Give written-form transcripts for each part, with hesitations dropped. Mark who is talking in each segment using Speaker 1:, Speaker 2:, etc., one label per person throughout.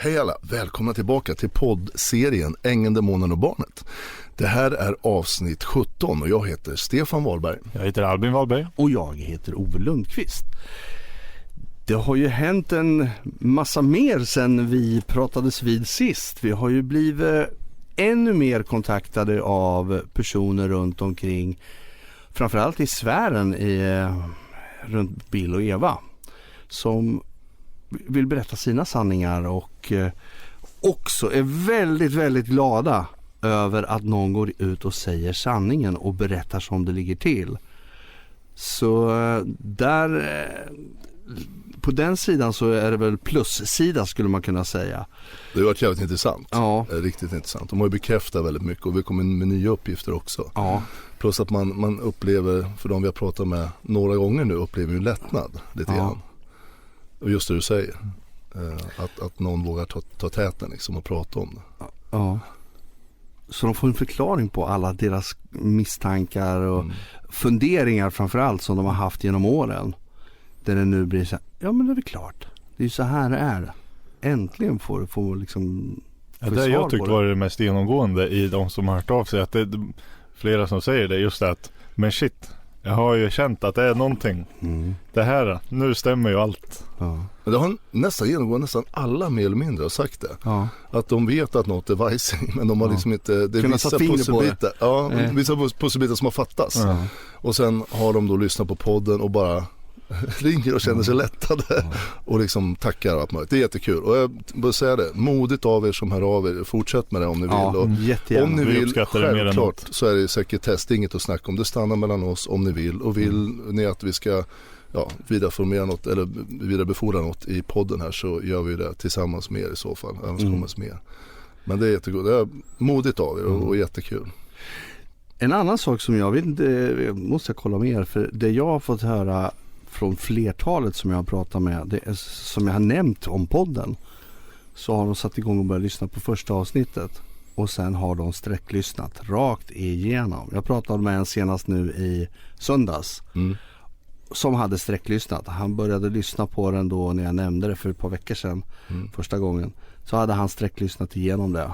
Speaker 1: Hej alla, välkomna tillbaka till poddserien Ängeln, Demonen och Barnet. Det här är avsnitt 17 och jag heter Stefan Wahlberg.
Speaker 2: Jag heter Albin Wahlberg.
Speaker 3: Och jag heter Ove Lundqvist. Det har ju hänt en massa mer sen vi pratades vid sist. Vi har ju blivit ännu mer kontaktade av personer runt omkring, framförallt i sfären runt Bill och Eva, som vill berätta sina sanningar och också är väldigt, väldigt glada över att någon går ut och säger sanningen och berättar som det ligger till. Så där, på den sidan så är det väl plussida skulle man kunna säga.
Speaker 1: Det har varit jävligt intressant. Ja. Riktigt intressant. De har ju bekräftat väldigt mycket och vi kommer med nya uppgifter också. Ja. Plus att man upplever, för de vi har pratat med några gånger nu, upplever ju lättnad lite grann. Och just det du säger, att någon vågar ta täten liksom och prata om det.
Speaker 3: Ja. Så de får en förklaring på alla deras misstankar och funderingar framförallt som de har haft genom åren. Där det nu blir så här, ja men det är väl klart. Det är ju så här det är. Äntligen får liksom...
Speaker 2: Ja, det jag tyckte var det mest genomgående i de som har hört av sig. Att det är flera som säger det, just det att, men shit, jag har ju känt att det är någonting. Det här, nu stämmer ju allt.
Speaker 1: Ja. Men det har nästan alla mer eller mindre har sagt det. Ja. Att de vet att något är vajsing, men de har liksom inte... Det är vissa pusselbitar. Ja, vissa pusselbitar som har fattats. Ja. Och sen har de då lyssnat på podden och bara ringer och känner sig lättade och liksom tackar allt möjligt. Det är jättekul. Och jag bör säga det, modigt av er som hör av er, fortsätt med det om ni vill. Och om ni vill, självklart så är det sekretess, det är inget att snacka om. Det stannar mellan oss om ni vill. Och vill ni att vi ska vidareformera något eller vidarebefordra något i podden här, så gör vi det tillsammans med er i så fall. Men det är jättegod. Det är modigt av er och jättekul.
Speaker 3: En annan sak som jag vet inte, måste jag kolla mer, för det jag har fått höra från flertalet som jag har pratat med, det är, som jag har nämnt om podden, så har de satt igång och börjat lyssna på första avsnittet och sen har de sträcklyssnat rakt igenom. Jag pratade med en senast nu i söndags som hade sträcklyssnat. Han började lyssna på den då när jag nämnde det för ett par veckor sedan första gången. Så hade han sträcklyssnat igenom det.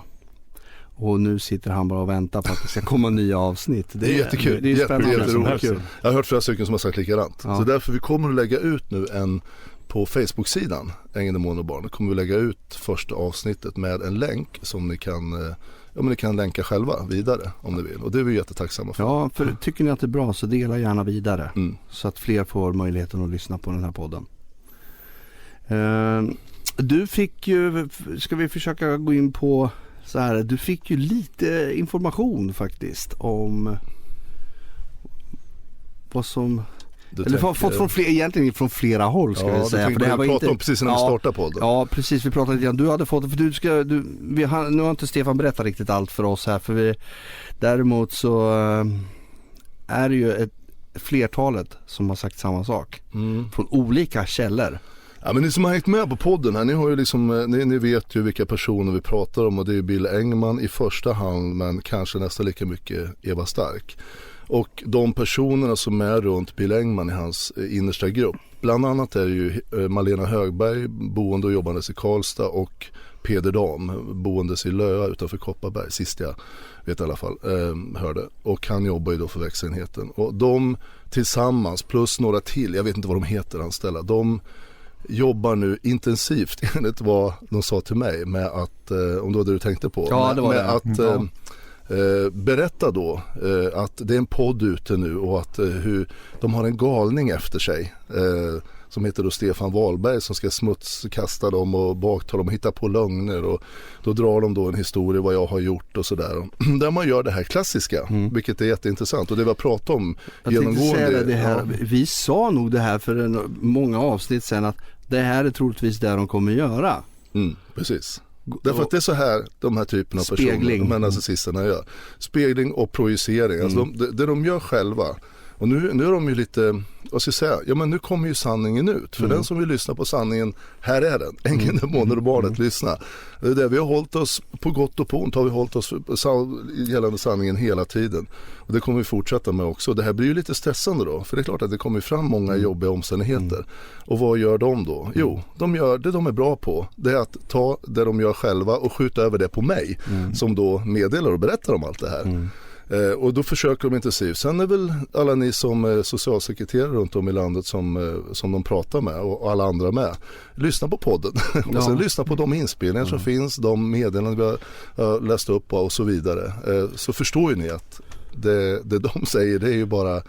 Speaker 3: Och nu sitter han bara och väntar på att det ska komma nya avsnitt.
Speaker 1: Det är jättekul. Det är spännande. Jag har hört flera stycken som har sagt likadant. Ja. Så därför vi kommer att lägga ut nu på Facebook-sidan Ängeln, Demonen och Barnet kommer vi lägga ut första avsnittet med en länk som ni kan länka själva vidare om ni vill. Och det är vi jättetacksamma för.
Speaker 3: Ja, för tycker ni att det är bra så dela gärna vidare. Så att fler får möjligheten att lyssna på den här podden. Du fick ju, ska vi försöka gå in på så här, du fick ju lite information faktiskt om vad som fått från flera håll ska vi säga.
Speaker 1: För det här var inte om precis när vi startade podden.
Speaker 3: Ja, precis, vi pratade lite grann. Du hade fått det, för nu har inte Stefan berättat riktigt allt för oss här, för däremot så är det ju ett flertalet som har sagt samma sak från olika källor.
Speaker 1: Ja, men ni som har hängt med på podden här, ni har ju liksom, ni vet ju vilka personer vi pratar om, och det är Bill Engman i första hand, men kanske nästan lika mycket Eva Stark. Och de personerna som är runt Bill Engman i hans innersta grupp, bland annat är det ju Malena Högberg, boende och jobbandes i Karlstad, och Peder Dam, boendes i Löa utanför Kopparberg, sist jag vet i alla fall, hörde. Och han jobbar ju då för växenheten. Och de tillsammans, plus några till, jag vet inte vad de heter anställda, de jobbar nu intensivt enligt vad de sa till mig med att, om det var det du tänkte på, berätta då att det är en podd ute nu och att hur de har en galning efter sig som heter då Stefan Wahlberg, som ska smutskasta dem och bakta dem och hitta på lögner, och då drar de då en historia vad jag har gjort och sådär. Där man gör det här klassiska, vilket är jätteintressant, och det vi har pratat om genomgående.
Speaker 3: Det här. Vi sa nog det här för många avsnitt sedan, att det här är troligtvis det de kommer göra.
Speaker 1: Precis. Därför att det är så här de här typerna av personer, de här narcissisterna gör. Spegling och projicering. Alltså det de gör själva, Och nu är de ju lite, vad ska jag säga, ja men nu kommer ju sanningen ut. För den som vill lyssna på sanningen, här är den. Ängeln, demoner och barnet, lyssna. Det är det vi har hållit oss, på gott och på ont har vi hållit oss gällande sanningen hela tiden. Och det kommer vi fortsätta med också. Det här blir ju lite stressande då, för det är klart att det kommer fram många jobbiga omständigheter. Och vad gör de då? Jo, de gör det de är bra på. Det är att ta det de gör själva och skjuta över det på mig, som då meddelar och berättar om allt det här. Och då försöker de intensivt. Sen är väl alla ni som socialsekreterare runt om i landet som de pratar med, och alla andra med, lyssna på podden och sen lyssna på de inspelningar som finns, de meddelanden vi har läst upp och så vidare. Så förstår ju ni att det de säger, det är ju bara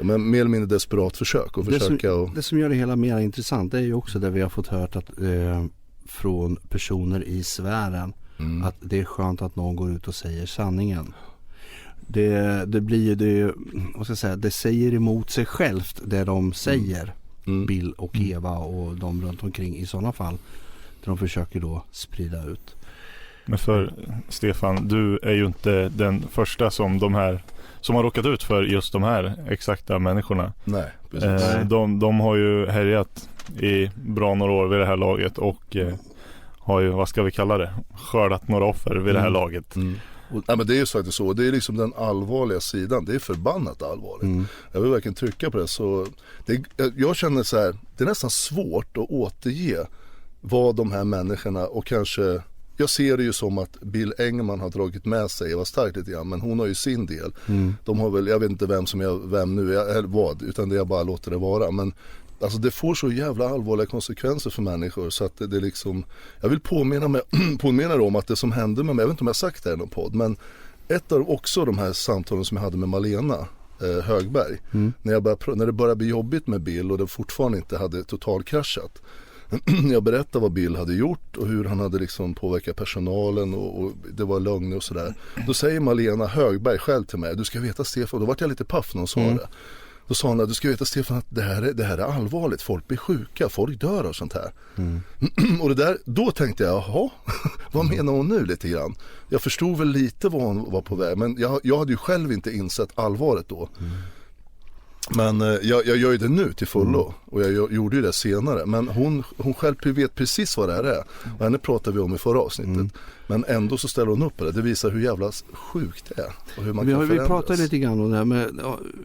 Speaker 1: mer eller mindre desperat försök att försöka.
Speaker 3: Det som gör det hela mer intressant är ju också det vi har fått hört att, från personer i sfären, att det är skönt att någon går ut och säger sanningen. Det blir ju det, vad ska jag säga, det säger emot sig självt det de säger, Bill och Eva och de runt omkring i sådana fall, där de försöker då sprida ut.
Speaker 2: Men för Stefan, du är ju inte den första som har råkat ut för just de här exakta människorna.
Speaker 1: Nej, precis.
Speaker 2: De har ju härjat i bra några år vid det här laget och har ju, vad ska vi kalla det, skördat några offer vid det här laget.
Speaker 1: Nej, men det är ju faktiskt så. Det är liksom den allvarliga sidan. Det är förbannat allvarligt. Jag vill verkligen trycka på det. Så jag känner så här, det är nästan svårt att återge vad de här människorna, och kanske, jag ser det ju som att Bill Engman har dragit med sig Eva Stark lite grann, men hon har ju sin del. De har väl, jag vet inte vem nu är vad, utan det jag bara låter det vara. Men alltså det får så jävla allvarliga konsekvenser för människor, så att det liksom, jag vill påminna om att det som hände med mig, jag vet inte om jag har sagt det i någon podd, men ett av också de här samtalen som jag hade med Malena Högberg, när det började bli jobbigt med Bill och det fortfarande inte hade totalkraschat. Jag berättade vad Bill hade gjort och hur han hade liksom påverkat personalen och det var lögn och sådär. Då säger Malena Högberg själv till mig, du ska veta Stefan, då vart jag lite paff när hon sa det. Då sa hon att du ska veta Stefan att det här är allvarligt, folk blir sjuka, folk dör och sånt här. Och det där, då tänkte jag, jaha, vad menar hon nu lite grann? Jag förstod väl lite vad hon var på väg, men jag hade ju själv inte insett allvaret då. Men jag gör ju det nu till fullo, och jag gjorde ju det senare. Men hon själv vet precis vad det här är. Och henne pratade vi om i förra avsnittet. Men ändå så ställer hon upp på det. Det visar hur jävla sjukt det är. Och hur man kan förändras. Vi pratar
Speaker 3: lite grann om det här med,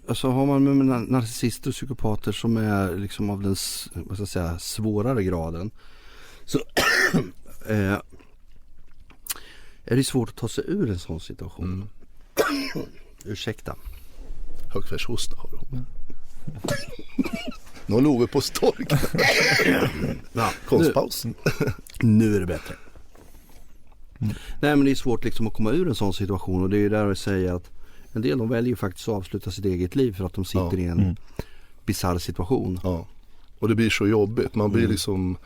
Speaker 3: alltså har man med narcissister och psykopater som är liksom av den, vad ska jag säga, svårare graden, så är det svårt att ta sig ur en sån situation. Ursäkta.
Speaker 1: Högfärshosta har de. Nå Love på stork. Konstpaus.
Speaker 3: Nu är det bättre. Nej, men det är svårt liksom att komma ur en sån situation, och det är ju där jag säger att en del de väljer faktiskt att avsluta sitt eget liv för att de sitter i en bizarr situation.
Speaker 1: Ja. Och det blir så jobbigt. Man blir liksom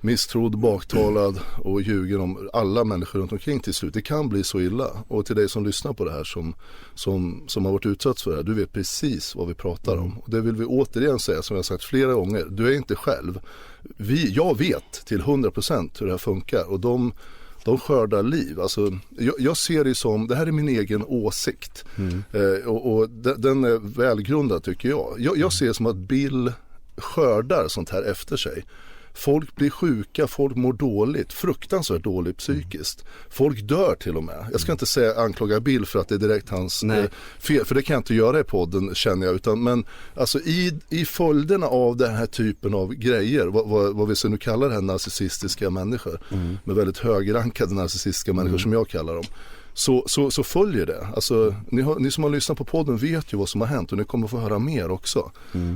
Speaker 1: misstrodd, baktalad och ljuger om alla människor runt omkring till slut. Det kan bli så illa. Och till dig som lyssnar på det här som har varit utsatt för det här, du vet precis vad vi pratar om. Och det vill vi återigen säga, som jag har sagt flera gånger, du är inte själv. Jag vet till 100% hur det här funkar, och de skördar liv. Alltså, jag ser det som, det här är min egen åsikt. Och den är välgrundad tycker jag. Jag ser det som att Bill skördar sånt här efter sig. Folk blir sjuka, folk mår dåligt, fruktansvärt dåligt psykiskt. Folk dör till och med. Jag ska inte anklaga Bill för att det är direkt hans fel, för det kan jag inte göra i podden, känner jag. Men alltså i följderna av den här typen av grejer, vad vi så nu kallar det här narcissistiska människor, med väldigt högrankade narcissistiska människor som jag kallar dem, så följer det. Alltså, ni som har lyssnat på podden vet ju vad som har hänt, och ni kommer få höra mer också.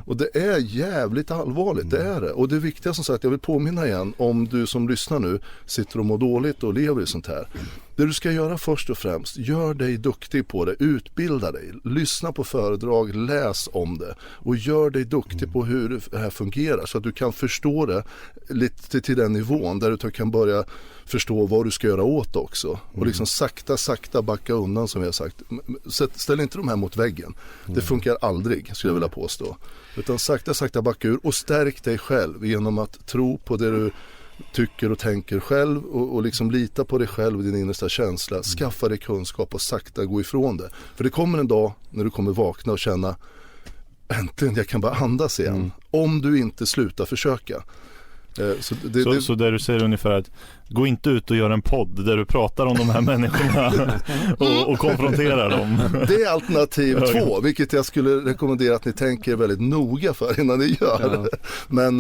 Speaker 1: Och det är jävligt allvarligt, det är det. Och det viktiga som sagt, jag vill påminna igen, om du som lyssnar nu sitter och mår dåligt och lever i sånt här. Det du ska göra först och främst, gör dig duktig på det, utbilda dig, lyssna på föredrag, läs om det och gör dig duktig på hur det här fungerar, så att du kan förstå det lite till den nivån där du kan börja förstå vad du ska göra åt också. Och liksom sakta backa undan, som vi har sagt. Ställ inte de här mot väggen. Det funkar aldrig, skulle jag vilja påstå. Utan sakta backa ur och stärk dig själv genom att tro på det du tycker och tänker själv, och liksom lita på dig själv och din innersta känsla. Skaffa dig kunskap och sakta gå ifrån det. För det kommer en dag när du kommer vakna och känna, äntligen, jag kan bara andas igen. Om du inte slutar försöka.
Speaker 2: Så där du säger ungefär att gå inte ut och gör en podd där du pratar om de här människorna och konfronterar dem.
Speaker 1: Det är alternativ 2, vilket jag skulle rekommendera att ni tänker väldigt noga för innan ni gör det. Men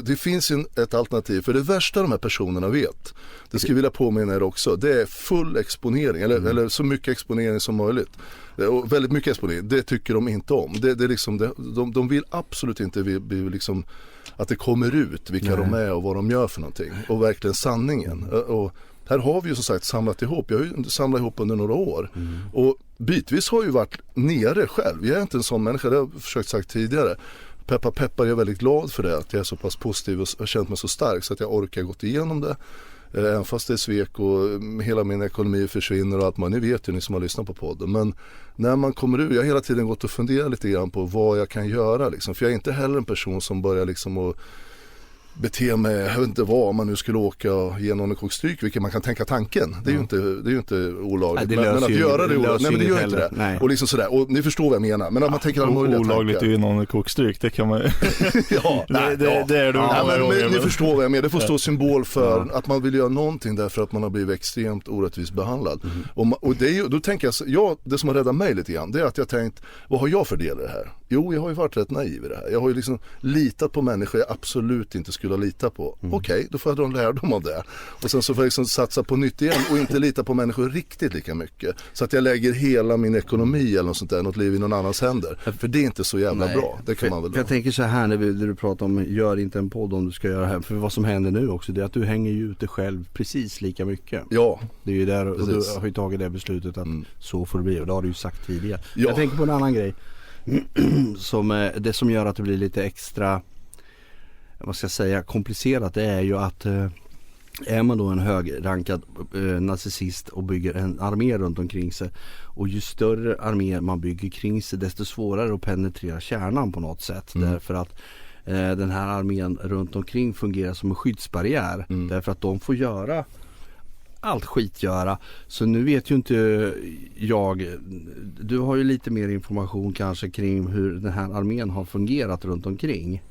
Speaker 1: det finns ju ett alternativ, för det värsta de här personerna vet, det skulle jag vilja påminna er också, det är full exponering, eller så mycket exponering som möjligt. Och väldigt mycket exponering, det tycker de inte om. Det är liksom, de vill absolut inte bli liksom att det kommer ut vilka de är och vad de gör för någonting. Och verkligen sanningen. Och här har vi ju som sagt samlat ihop. Jag har ju samlat ihop under några år. Och bitvis har ju varit nere själv. Jag är inte en sån människa, det har jag försökt sagt tidigare. Peppar, jag är väldigt glad för det. Att jag är så pass positiv och har känt mig så stark så att jag orkar gått igenom det. Även fast det är svek och hela min ekonomi försvinner och allt man. Ni vet ju, ni som har lyssnat på podden. Men när man kommer ur, jag har hela tiden gått och funderat lite grann på vad jag kan göra liksom. För jag är inte heller en person som börjar liksom att bete mig, jag vet inte vad, om man nu skulle åka och ge någon en kokstryk, vilket man kan tänka tanken. Det är ju inte olagligt.
Speaker 3: Nej, men att göra det olagligt.
Speaker 1: Nej, men det gör inte det.
Speaker 3: Nej.
Speaker 1: Och liksom sådär, och ni förstår vad jag menar. Men att man tänker alla möjliga
Speaker 2: olagligt
Speaker 1: tankar.
Speaker 2: att ge någon en kokstryk, det kan man det är du.
Speaker 1: Men ni förstår vad jag menar. Det får stå symbol för att man vill göra någonting därför att man har blivit extremt orättvist behandlad. Och det är ju, då tänker jag, det som har räddat mig lite grann, det är att jag tänkt, vad har jag för del i det här? Jo, jag har ju varit rätt naiv i det här. Jag har ju liksom litat på människor jag absolut inte skulle lita på. Okej, då får jag dra en lärdom av det. Och sen så får jag liksom satsa på nytt igen och inte lita på människor riktigt lika mycket. Så att jag lägger hela min ekonomi eller något sånt där, något liv i någon annans händer. För det är inte så jävla bra. Det kan man väl.
Speaker 3: Jag tänker så här när du pratar om gör inte en podd om du ska göra det här. För vad som händer nu också, det är att du hänger ju ut dig själv precis lika mycket.
Speaker 1: Ja.
Speaker 3: Det är ju där, och du har ju tagit det beslutet att så får det bli, och det har du ju sagt tidigare.
Speaker 1: Ja.
Speaker 3: Jag tänker på en annan grej. Det som gör att det blir lite extra, vad ska jag säga, komplicerat, det är ju att är man då en högrankad narcissist och bygger en armé runt omkring sig, och ju större armé man bygger kring sig, desto svårare att penetrera kärnan på något sätt. Därför att den här armén runt omkring fungerar som en skyddsbarriär. Därför att de får göra allt skitgöra. Så nu vet ju inte jag, du har ju lite mer information kanske kring hur den här armén har fungerat runt omkring.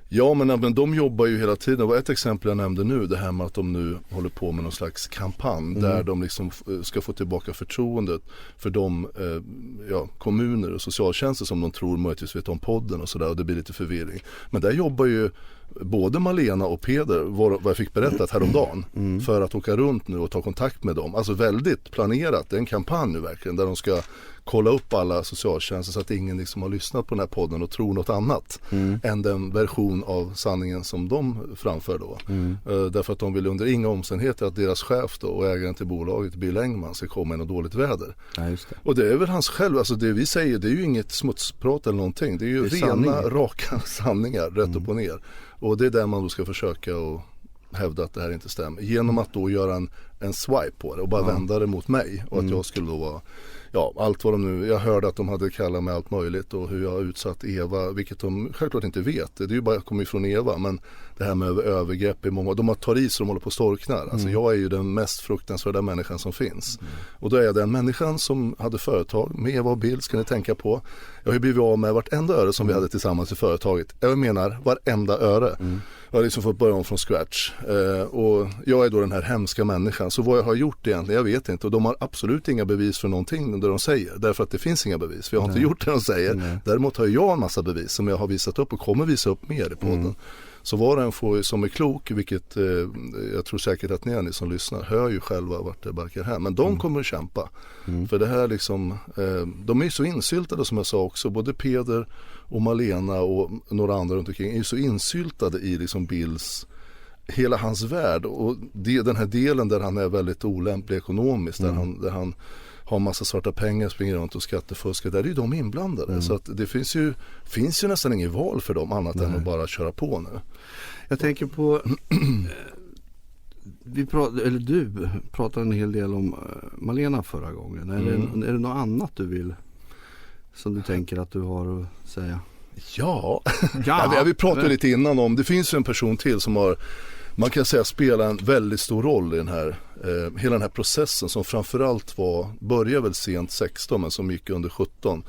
Speaker 1: Ja, men de jobbar ju hela tiden. Det var ett exempel jag nämnde nu, det här med att de nu håller på med någon slags kampanj där de liksom ska få tillbaka förtroendet för de kommuner och socialtjänster som de tror möjligtvis vet om podden och sådär, och det blir lite förvirring. Men där jobbar ju både Malena och Peder, vad jag fick berättat häromdagen, för att åka runt nu och ta kontakt med dem. Alltså väldigt planerat, det är en kampanj nu verkligen, där de ska kolla upp alla socialtjänster så att ingen liksom har lyssnat på den här podden och tror något annat än den version av sanningen som de framför då. Därför att de vill under inga omständigheter att deras chef då, och ägaren till bolaget, Bill Engman, ska komma i något dåligt väder.
Speaker 3: Ja, just det.
Speaker 1: Och det är väl hans själv, alltså det vi säger, det är ju inget smutsprat eller någonting, det är ju rena, raka sanningar, rätt upp och ner. Och det är där man då ska försöka och hävda att det här inte stämmer. Genom att då göra en swipe på det och bara vända det mot mig. Och att jag skulle då vara, allt vad de nu, jag hörde att de hade kallat mig allt möjligt och hur jag har utsatt Eva, vilket de självklart inte vet. Det är ju bara kommit från Eva, men det här med övergrepp i många, de har tar i så de håller på och storknar. Alltså jag är ju den mest fruktansvärda människan som finns. Och då är jag den människan som hade företag med Eva och Bill, ska ni tänka på. Jag har ju blivit av med vartenda öre som vi hade tillsammans i företaget. Jag menar varenda öre. Jag har liksom fått börja om från scratch. Och jag är då den här hemska människan. Så vad jag har gjort egentligen, jag vet inte. Och de har absolut inga bevis för någonting det de säger. Därför att det finns inga bevis. För jag har inte gjort det de säger. Däremot har jag en massa bevis som jag har visat upp och kommer visa upp mer i podden. Så var och en får, som är klok, vilket jag tror säkert att ni som lyssnar hör ju själva vart det barkar här. Men de kommer att kämpa. För det här liksom, de är ju så insyltade som jag sa också. Både Peder och Malena och några andra runt omkring är ju så insyltade i liksom Bills, hela hans värld. Och den här delen där han är väldigt olämplig ekonomiskt, där han har massa svarta pengar, springer runt och skattefuskar, där är ju de inblandade. Så att det finns ju nästan ingen val för dem annat än att bara köra på nu.
Speaker 3: Jag tänker på du pratade en hel del om Malena förra gången. Är det något annat du vill, som du tänker att du har att säga?
Speaker 1: Ja. Vi pratade lite innan om, det finns ju en person till som har, man kan säga, spelar en väldigt stor roll i den här, hela den här processen som framförallt började väl sent 16 men som gick under 17.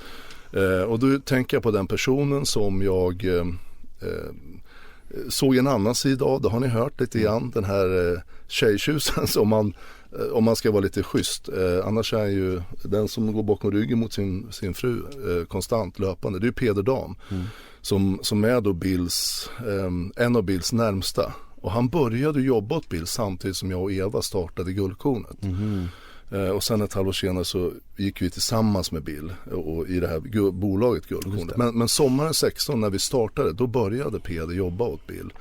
Speaker 1: Och då tänker jag på den personen som jag såg en annan sida av. Det har ni hört lite grann. Den här tjejtjusen som om man ska vara lite schysst. Annars är ju den som går bakom ryggen mot sin fru konstant löpande. Det är Peder Dam som är då en av Bills närmsta. Och han började jobba åt Bill samtidigt som jag och Eva startade Guldkornet. Och sen ett halvår senare så gick vi tillsammans med Bill och i det här bolaget Guldkornet. Men sommaren 16 när vi startade, då började Peder jobba åt Bill.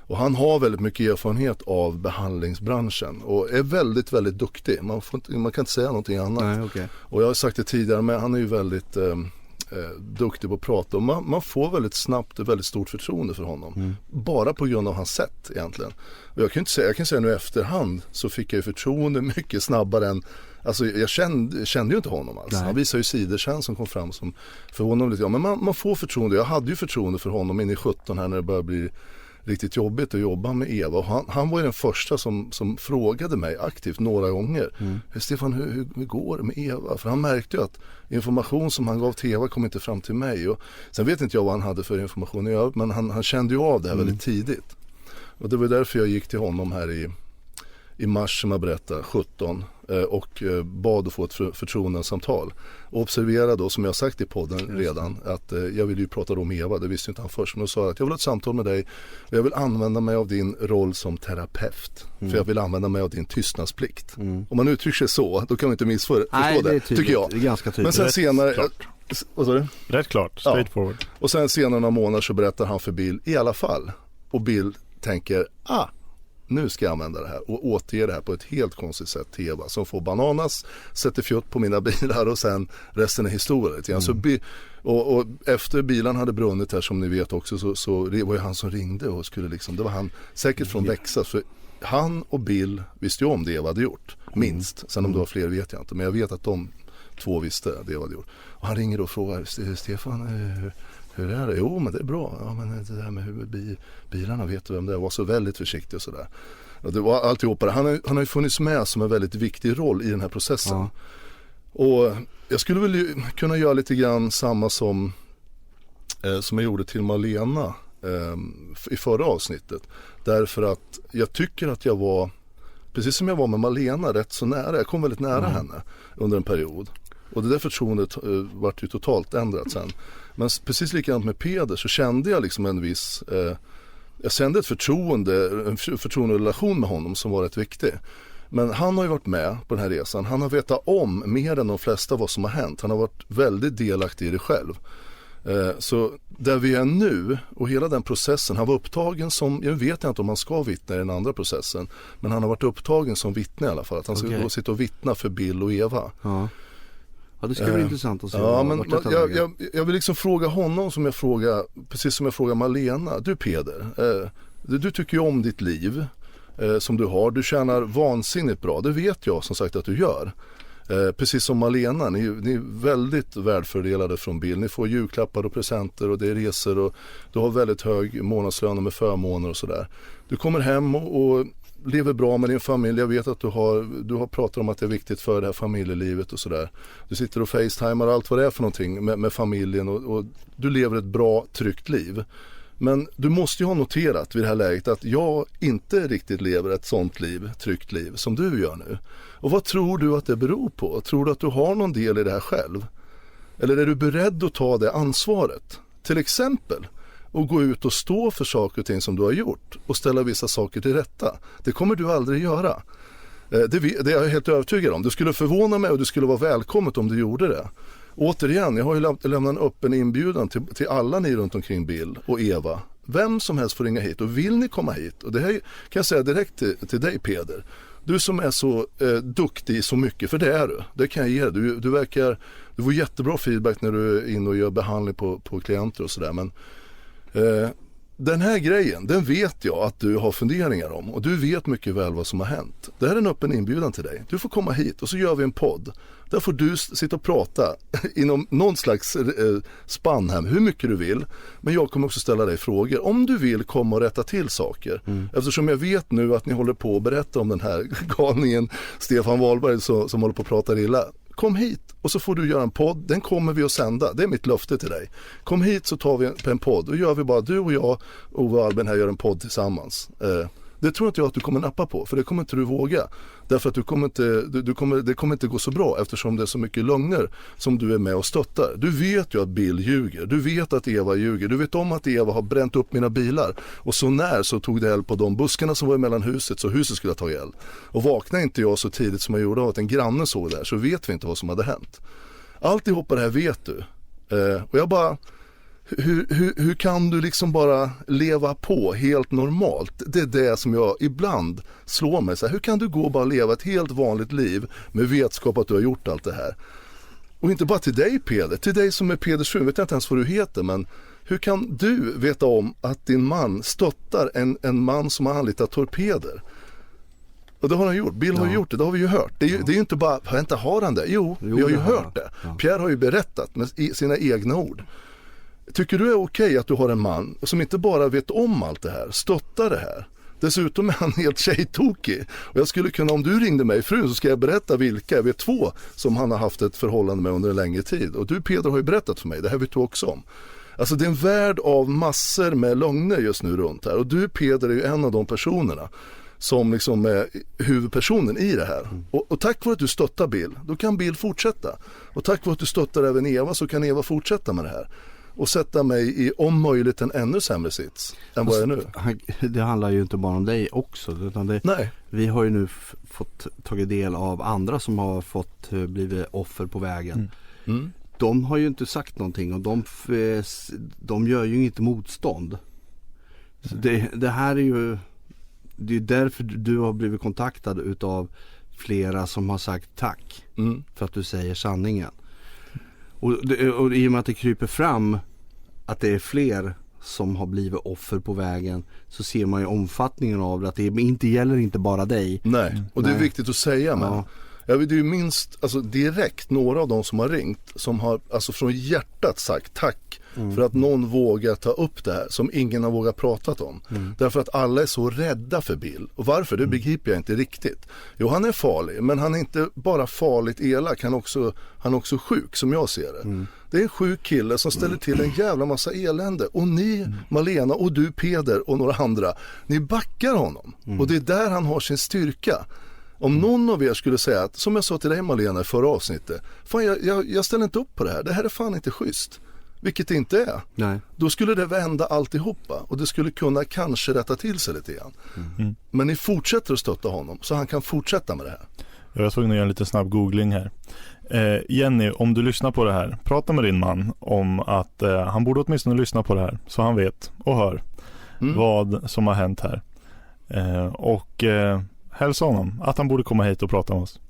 Speaker 1: Och han har väldigt mycket erfarenhet av behandlingsbranschen och är väldigt, väldigt duktig. Man kan inte säga någonting annat.
Speaker 3: Nej, okay.
Speaker 1: Och jag har sagt det tidigare, men han är ju väldigt duktig på att prata. Och man får väldigt snabbt ett väldigt stort förtroende för honom. Bara på grund av hans sätt egentligen. Och jag kan säga nu i efterhand så fick jag ju förtroende mycket snabbare än... Alltså jag kände ju inte honom alls. Han visade ju sidor sen som kom fram som förvånade lite. Ja, men man får förtroende. Jag hade ju förtroende för honom in i 17 här när det började bli riktigt jobbigt att jobba med Eva. Och han var ju den första som frågade mig aktivt några gånger. Stefan, hur går det med Eva? För han märkte ju att information som han gav till Eva kom inte fram till mig. Och sen vet inte jag vad han hade för information i övrigt, men han kände ju av det här väldigt tidigt. Och det var därför jag gick till honom här i mars som jag berättade, 17 och bad att få ett förtroendesamtal. Och observera då, som jag sagt i podden redan, att jag ville ju prata om Eva, det visste inte han först, men då sa jag att jag vill ha ett samtal med dig och jag vill använda mig av din roll som terapeut, för jag vill använda mig av din tystnadsplikt. Om man uttrycker sig så, då kan man inte missförstå det tycker jag.
Speaker 3: Det är ganska tydligt.
Speaker 1: Men sen senare... Vad sa du?
Speaker 2: Rätt klart, straightforward.
Speaker 1: Ja. Och sen senare några månader så berättar han för Bill i alla fall. Och Bill tänker, nu ska jag använda det här och återge det här på ett helt konstigt sätt till Eva som får bananas, sätter fjott på mina bilar och sen resten är historia. Så och efter bilen hade brunnit här som ni vet också så det var ju han som ringde och skulle liksom, det var han säkert från Växas, för han och Bill visste ju om det Eva hade gjort, minst. Sen om det var fler vet jag inte, men jag vet att de två visste det Eva hade gjort. Och han ringer och frågar, Stefan, hur är det? Jo, men det är bra. Ja, men det där med bilarna, vet du vem det är? Var så väldigt försiktig och sådär. Och det var alltihopa. Han har ju funnits med som en väldigt viktig roll i den här processen. Ja. Och jag skulle väl kunna göra lite grann samma som jag gjorde till Malena i förra avsnittet. Därför att jag tycker att jag var, precis som jag var med Malena, rätt så nära. Jag kom väldigt nära henne under en period. Och det där förtroendet vart ju totalt ändrat sen. Men precis likadant med Peder så kände jag liksom en viss... jag kände en förtroenderelation med honom som var rätt viktig. Men han har ju varit med på den här resan. Han har vetat om mer än de flesta vad som har hänt. Han har varit väldigt delaktig i det själv. Så där vi är nu och hela den processen, han var upptagen som, jag vet inte om han ska vittna i den andra processen, men han har varit upptagen som vittne i alla fall. Att han ska sitta och vittna för Bill och Eva.
Speaker 3: Ja. Ja, det ska bli intressant att se.
Speaker 1: Ja, men jag vill liksom fråga honom precis som jag frågar Malena. Du Peder, du tycker ju om ditt liv som du har. Du tjänar vansinnigt bra. Det vet jag som sagt att du gör. Precis som Malena, ni är väldigt värdfördelade från Bill. Ni får julklappar och presenter och det är resor och du har väldigt hög månadslön med förmåner och sådär. Du kommer hem och lever bra med din familj. Jag vet att du har pratat om att det är viktigt för det här familjelivet och sådär. Du sitter och facetimar allt vad det är för någonting med familjen och du lever ett bra, tryggt liv. Men du måste ju ha noterat vid det här läget att jag inte riktigt lever ett sånt liv, tryggt liv som du gör nu. Och vad tror du att det beror på? Tror du att du har någon del i det här själv? Eller är du beredd att ta det ansvaret? Till exempel och gå ut och stå för saker och ting som du har gjort och ställa vissa saker till rätta. Det kommer du aldrig göra. Det är jag helt övertygad om. Du skulle förvåna mig och du skulle vara välkommet om du gjorde det. Återigen, jag har ju lämnat en öppen inbjudan till alla ni runt omkring Bill och Eva. Vem som helst får ringa hit och vill ni komma hit? Och det här kan jag säga direkt till dig Peder. Du som är så duktig så mycket, för det är du. Det kan jag ge dig. Du får jättebra feedback när du är inne och gör behandling på klienter och sådär. Men den här grejen, den vet jag att du har funderingar om och du vet mycket väl vad som har hänt. Det här är en öppen inbjudan till dig. Du får komma hit och så gör vi en podd. Där får du sitta och prata inom någon slags spann här, hur mycket du vill. Men jag kommer också ställa dig frågor. Om du vill komma och rätta till saker. Eftersom jag vet nu att ni håller på att berätta om den här galningen Stefan Wahlberg som håller på att prata illa. kom hit och så får du göra en podd. Den kommer vi att sända. Det är mitt löfte till dig. Kom hit så tar vi en podd. Och gör vi bara, du och jag, Ove och Albin här, gör en podd tillsammans. Det tror inte jag att du kommer nappa på, för det kommer inte du våga. Därför att det kommer inte gå så bra, eftersom det är så mycket lögner som du är med och stöttar. Du vet ju att Bill ljuger. Du vet att Eva ljuger. Du vet om att Eva har bränt upp mina bilar. Och så tog det eld på de buskarna som var mellan huset, så huset skulle ta eld. Och vaknade inte jag så tidigt som jag gjorde av att en granne såg där, så vet vi inte vad som hade hänt. Alltihopa det här vet du. Och jag bara... Hur kan du liksom bara leva på helt normalt? Det är det som jag ibland slår mig. Så här, hur kan du gå och bara leva ett helt vanligt liv med vetskap att du har gjort allt det här? Och inte bara till dig, Peder. Till dig som är Peders fru. Vet jag inte ens vad du heter, men hur kan du veta om att din man stöttar en man som har anlitat torpeder? Och det har han gjort. Bill har ju gjort det, det har vi ju hört. Det är ju inte bara, har han det? Jo, vi har ju hört det. Ja. Pierre har ju berättat med sina egna ord. Tycker du är okej att du har en man som inte bara vet om allt det här, stöttar det här? Dessutom är han helt tjejtokig. Och jag skulle kunna, om du ringde mig frun, så ska jag berätta vilka. Jag vet 2 som han har haft ett förhållande med under en längre tid. Och du, Peder, har ju berättat för mig, det här vet du också om. Alltså det är en värld av massor med lögner just nu runt här. Och du, Peder, är ju en av de personerna som liksom är huvudpersonen i det här. Och tack vare att du stöttar Bill, då kan Bill fortsätta. Och tack vare att du stöttar även Eva, så kan Eva fortsätta med det här. Och sätta mig i om möjligt en ännu sämre sits än vad jag är nu.
Speaker 3: Det handlar ju inte bara om dig också, utan vi har ju nu fått tagit del av andra som har fått blivit offer på vägen. De har ju inte sagt någonting, och de gör ju inget motstånd. Så det här är ju, det är därför du har blivit kontaktad utav flera som har sagt tack för att du säger sanningen. Och i och med att det kryper fram att det är fler som har blivit offer på vägen, så ser man ju omfattningen av det, att det inte gäller inte bara dig.
Speaker 1: Nej, och det är viktigt att säga, men jag vet ju minst, alltså direkt några av de som har ringt som har alltså från hjärtat sagt tack för att någon vågar ta upp det här som ingen har vågat pratat om. Därför att alla är så rädda för Bill. Och varför? Det begriper jag inte riktigt. Jo, han är farlig, men han är inte bara farligt elak, han är också sjuk, som jag ser det. Det är en sjuk kille som ställer till en jävla massa elände. Och ni, Malena, och du, Peder, och några andra, ni backar honom. Och det är där han har sin styrka. Om någon av er skulle säga att, som jag sa till dig, Malena, i förra avsnittet, fan, jag ställer inte upp på det här. Det här är fan inte schysst. Vilket det inte är.
Speaker 3: Nej.
Speaker 1: Då skulle det vända alltihopa. Och det skulle kunna kanske rätta till sig lite grann. Men ni fortsätter att stötta honom, så han kan fortsätta med det här.
Speaker 2: Jag såg att göra en lite snabb googling här. Jenny, om du lyssnar på det här, prata med din man om att han borde åtminstone lyssna på det här, så han vet och hör vad som har hänt här. Och hälsa honom att han borde komma hit och prata med oss.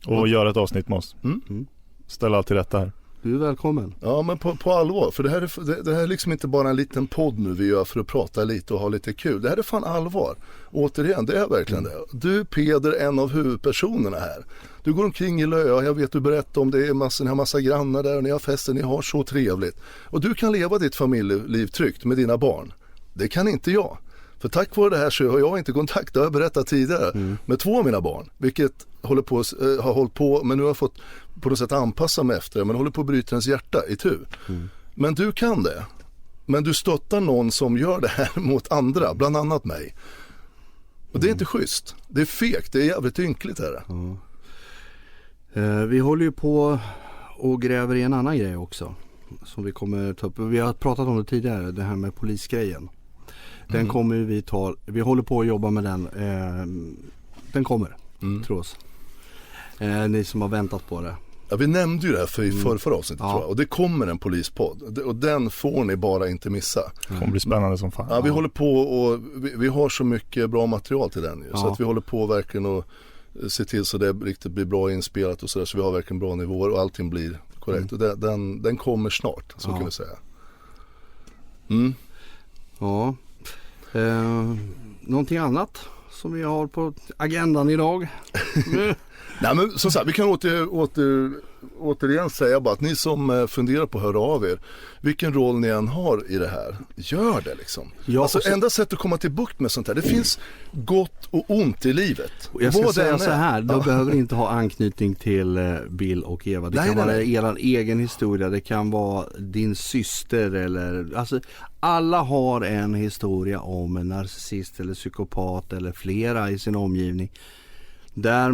Speaker 2: Och göra ett avsnitt med oss. Ställa allt till rätta här.
Speaker 3: Du är välkommen.
Speaker 1: Ja, men på allvar. För det här är liksom inte bara en liten podd nu vi gör för att prata lite och ha lite kul. Det här är fan allvar. Återigen, det är verkligen det. Du, Peder, är en av huvudpersonerna här. Du går omkring i Löa, jag vet du berättar om det, ni har massa grannar där och ni har fester, ni har så trevligt. Och du kan leva ditt familjeliv tryggt med dina barn. Det kan inte jag. För tack vare det här så har jag inte kontakt, det har jag berättat tidigare, med 2 av mina barn. Vilket har hållit på, men nu har jag fått på något sätt anpassa mig efter det. Men håller på att bryta ens hjärta i tur. Men du kan det. Men du stöttar någon som gör det här mot andra, bland annat mig. Och det är inte schysst. Det är fegt, det är jävligt ynkligt här.
Speaker 3: Vi håller ju på och gräver i en annan grej också. Som vi kommer ta upp. Vi har pratat om det tidigare, det här med polisgrejen. Den kommer vi håller på att jobba med den. Den kommer, tror oss. Ni som har väntat på det.
Speaker 1: Ja, vi nämnde ju det här i förra avsnittet, tror jag. Och det kommer en polispodd. Och den får ni bara inte missa.
Speaker 2: Det kommer bli spännande som fan.
Speaker 1: Ja, vi håller på och vi har så mycket bra material till den. Så att vi håller på verkligen och se till så det riktigt blir bra inspelat och sådär. Så vi har verkligen bra nivåer och allting blir korrekt. Och den kommer snart, så kan vi säga.
Speaker 3: Ja. Någonting annat som vi har på agendan idag?
Speaker 1: Nej, men som sagt, vi kan återigen säga bara att ni som funderar på att höra av er, vilken roll ni än har i det här, gör det liksom. Ja, alltså enda sätt att komma till bukt med sånt här, det finns gott och ont i livet.
Speaker 3: Jag ska säga så här, du behöver inte ha anknytning till Bill och Eva. Det kan vara er egen historia, det kan vara din syster eller, alltså alla har en historia om en narcissist eller psykopat eller flera i sin omgivning. Där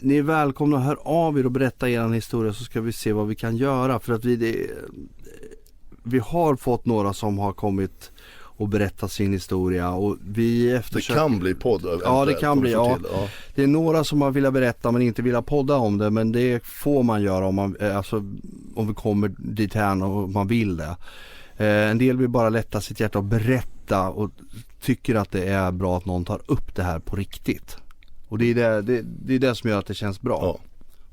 Speaker 3: ni är välkomna att höra av er och berätta er historia, så ska vi se vad vi kan göra. För att vi har fått några som har kommit och berättat sin historia och vi eftersöker.
Speaker 1: Det kan bli podd.
Speaker 3: Ja, det kan bli. Ja. Det är några som har velat berätta men inte vill podda om det, men det får man göra om vi kommer dit här och man vill det. En del vill bara lätta sitt hjärta och berätta och tycker att det är bra att någon tar upp det här på riktigt. Och det är det som gör att det känns bra. Ja.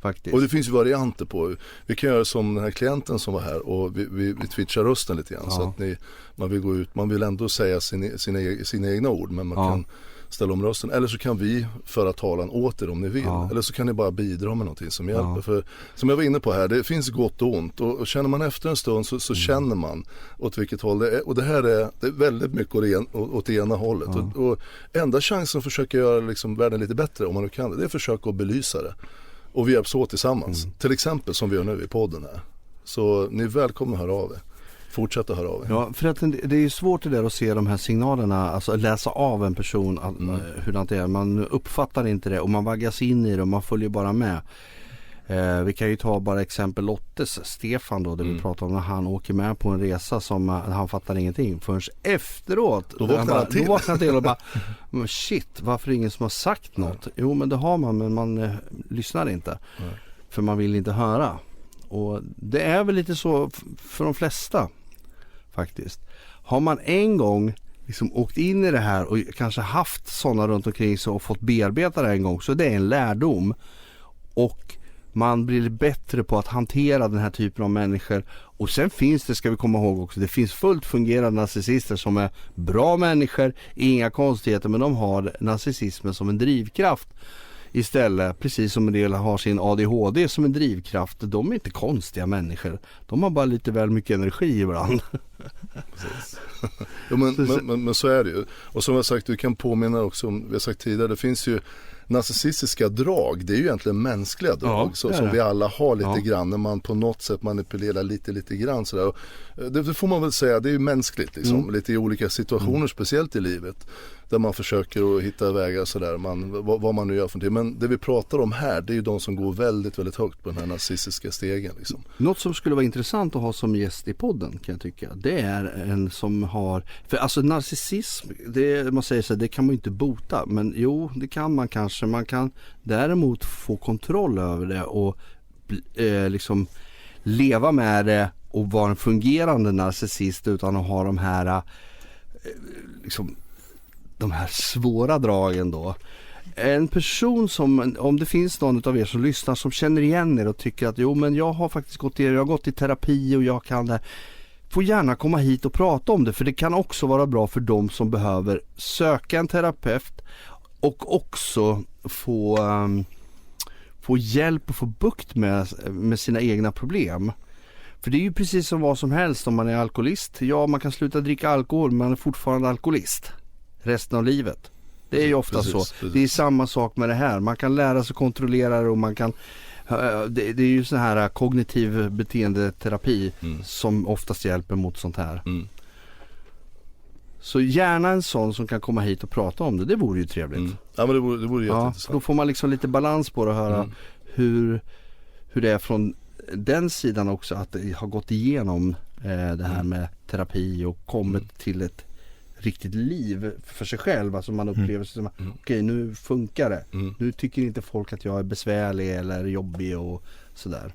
Speaker 3: Faktiskt.
Speaker 1: Och det finns ju varianter på. Vi kan göra som den här klienten som var här och vi twitchar rösten lite grann. Ja. Så att man vill gå ut, man vill ändå säga sina egna ord, men man kan ställa om rösten. Eller så kan vi föra talan åt er om ni vill. Ja. Eller så kan ni bara bidra med någonting som hjälper. Ja. För som jag var inne på här, det finns gott och ont. Och känner man efter en stund så känner man åt vilket håll det är. Och det här är väldigt mycket åt det ena hållet. Ja. Och enda chansen att försöka göra liksom världen lite bättre, om man nu kan det är att försöka att belysa det. Och vi hjälps åt tillsammans. Till exempel som vi gör nu i podden här. Så ni är välkomna att höra av er. Fortsätta höra av er.
Speaker 3: Ja, för att det är ju svårt det där att se de här signalerna, alltså läsa av en person hur det är. Man uppfattar inte det och man vaggas in i det och man följer bara med. Vi kan ju ta bara exempel Lottes Stefan då, där vi pratar om när han åker med på en resa som han fattar ingenting förrän efteråt.
Speaker 1: Då vaknar
Speaker 3: han till och bara shit, varför är det ingen som har sagt något? Jo, men det har man, men man lyssnar inte. För man vill inte höra. Och det är väl lite så för de flesta faktiskt. Har man en gång liksom åkt in i det här och kanske haft sådana runt omkring sig och fått bearbeta det en gång, så det är en lärdom. Och man blir bättre på att hantera den här typen av människor. Och sen finns det, ska vi komma ihåg också, det finns fullt fungerande narcissister som är bra människor, inga konstigheter, men de har narcissismen som en drivkraft istället, precis som en del har sin ADHD som en drivkraft. De är inte konstiga människor, de har bara lite väl mycket energi ibland.
Speaker 1: Precis. Ja, men så är det ju. Och som jag sagt, du kan påminna också om, vi har sagt tidigare, det finns ju narcissistiska drag, det är ju egentligen mänskliga drag som vi alla har lite grann när man på något sätt manipulerar lite grann sådär. Det får man väl säga, det är ju mänskligt liksom, lite i olika situationer, speciellt i livet där man försöker att hitta vägar sådär, vad man nu gör för det. Men det vi pratar om här, det är ju de som går väldigt, väldigt högt på den här narcissistiska stegen liksom.
Speaker 3: Något som skulle vara intressant att ha som gäst i podden, kan jag tycka, det är en som har, för alltså narcissism, man säger så, det kan man ju inte bota, men jo, det kan man kanske. Man kan däremot få kontroll över det och liksom leva med det och vara en fungerande narcissist utan att ha de här liksom de här svåra dragen då. En person som, om det finns någon av er som lyssnar som känner igen er och tycker att jo, men jag har faktiskt gått i terapi och jag kan det, får gärna komma hit och prata om det, för det kan också vara bra för de som behöver söka en terapeut och också få hjälp och få bukt med sina egna problem. För det är ju precis som vad som helst om man är alkoholist. Ja, man kan sluta dricka alkohol, men man är fortfarande alkoholist resten av livet. Det är ju ofta så. Det är samma sak med det här. Man kan lära sig kontrollera det och man kan... Det är ju sån här kognitiv beteendeterapi som oftast hjälper mot sånt här. Så gärna en sån som kan komma hit och prata om det. Det vore ju trevligt.
Speaker 1: Ja, men det vore jätteintressant.
Speaker 3: Då får man liksom lite balans på det och höra hur det är från den sidan också, att det har gått igenom det här med terapi och kommit till ett riktigt liv för sig själv. Alltså man upplever sig som okej, nu funkar det. Nu tycker inte folk att jag är besvärlig eller jobbig och sådär.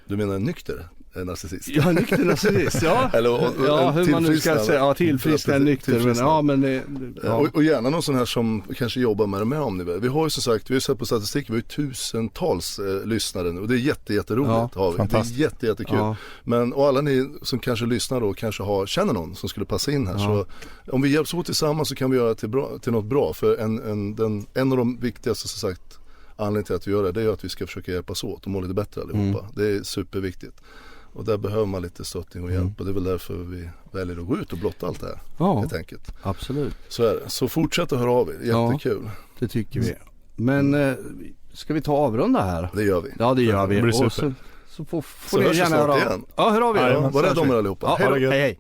Speaker 1: Du menar nykter narcissist?
Speaker 3: Ja, nykter narcissist, ja.
Speaker 1: Eller
Speaker 3: hur man nu ska säga, ja, tillfrisknad nykter.
Speaker 1: Och gärna någon sån här som kanske jobbar med om ni vill. Vi har ju som sagt, vi har sett på statistiken, vi har ju tusentals lyssnare nu och det är jätteroligt. Ja,
Speaker 3: det
Speaker 1: är jättekul. Ja. Men, och alla ni som kanske lyssnar då kanske känner någon som skulle passa in här, så om vi hjälps åt tillsammans så kan vi göra till något bra, för en av de viktigaste som sagt anledningen till att vi gör det är att vi ska försöka hjälpas åt och må lite bättre allihopa. Det är superviktigt. Och där behöver man lite stöttning och hjälp och det är väl därför vi väljer att gå ut och blotta allt det här. Helt enkelt.
Speaker 3: Absolut.
Speaker 1: Så är det. Så fortsätt att höra av er, jättekul.
Speaker 3: Ja, det tycker vi. Men ska vi ta avrunda här?
Speaker 1: Det gör vi.
Speaker 3: Ja, det gör vi.
Speaker 2: Det blir super.
Speaker 3: Och så får ni
Speaker 1: hörs vi
Speaker 3: gärna
Speaker 1: snart
Speaker 3: höra
Speaker 1: igen.
Speaker 3: Ja, hör av er.
Speaker 1: Var rädd om er allihopa.
Speaker 3: Ja, hej.